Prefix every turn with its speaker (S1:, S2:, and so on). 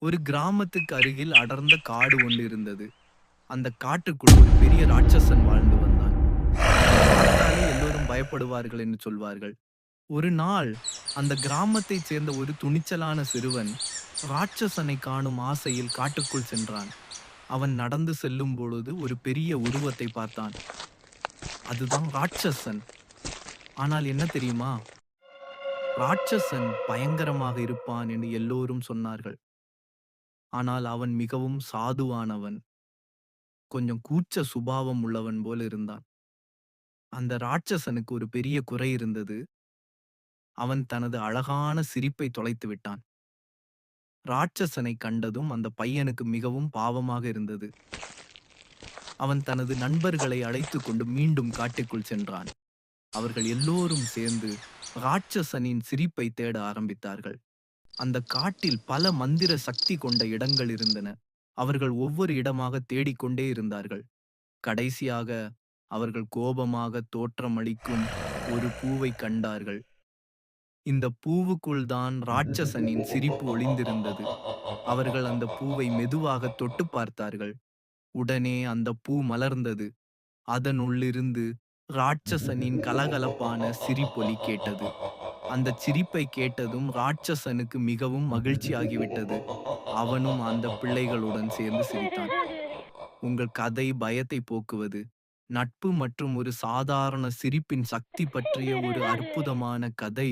S1: ஒரு கிராமத்துக்கு அருகில் அடர்ந்த காடு ஒன்று இருந்தது. அந்த காட்டுக்குள் ஒரு பெரிய ராட்சசன் வாழ்ந்து வந்தான். அவனை பார்த்தாலே எல்லோரும் பயப்படுவார்கள் என்று சொல்வார்கள். ஒரு நாள் அந்த கிராமத்தைச் சேர்ந்த ஒரு துணிச்சலான சிறுவன் ராட்சசனை காணும் ஆசையில் காட்டுக்குள் சென்றான். அவன் நடந்து செல்லும் பொழுது ஒரு பெரிய உருவத்தை பார்த்தான். அதுதான் ராட்சசன். ஆனால் என்ன தெரியுமா? ராட்சசன் பயங்கரமாக இருப்பான் என்று எல்லோரும் சொன்னார்கள். ஆனால் அவன் மிகவும் சாதுவானவன். கொஞ்சம் கூச்ச சுபாவம் உள்ளவன் போல இருந்தான். அந்த ராட்சசனுக்கு ஒரு பெரிய குறை இருந்தது. அவன் தனது அழகான சிரிப்பை தொலைத்து விட்டான். ராட்சசனை கண்டதும் அந்த பையனுக்கு மிகவும் பாவமாக இருந்தது. அவன் தனது நண்பர்களை அழைத்துக் கொண்டு மீண்டும் காட்டுக்குள் சென்றான். அவர்கள் எல்லோரும் சேர்ந்து ராட்சசனின் சிரிப்பை தேட ஆரம்பித்தார்கள். அந்த காட்டில் பல மந்திர சக்தி கொண்ட இடங்கள் இருந்தன. அவர்கள் ஒவ்வொரு இடமாக தேடிக்கொண்டே இருந்தார்கள். கடைசியாக அவர்கள் கோபமாக தோற்றமளிக்கும் ஒரு பூவை கண்டார்கள். இந்த பூவுக்குள் தான் ராட்சசனின் சிரிப்பு ஒளிந்திருந்தது. அவர்கள் அந்த பூவை மெதுவாக தொட்டு பார்த்தார்கள். உடனே அந்த பூ மலர்ந்தது. அதனுள்ளிருந்து ராட்சசனின் கலகலப்பான சிரிப்பொலி கேட்டது. அந்த சிரிப்பை கேட்டதும் ராட்சசனுக்கு மிகவும் மகிழ்ச்சியாகிவிட்டது. அவனும் அந்த பிள்ளைகளுடன் சேர்ந்து சிரித்தான். உங்கள் கதை பயத்தை போக்குவது, நட்பு மற்றும் ஒரு சாதாரண சிரிப்பின் சக்தி பற்றிய ஒரு அற்புதமான கதை.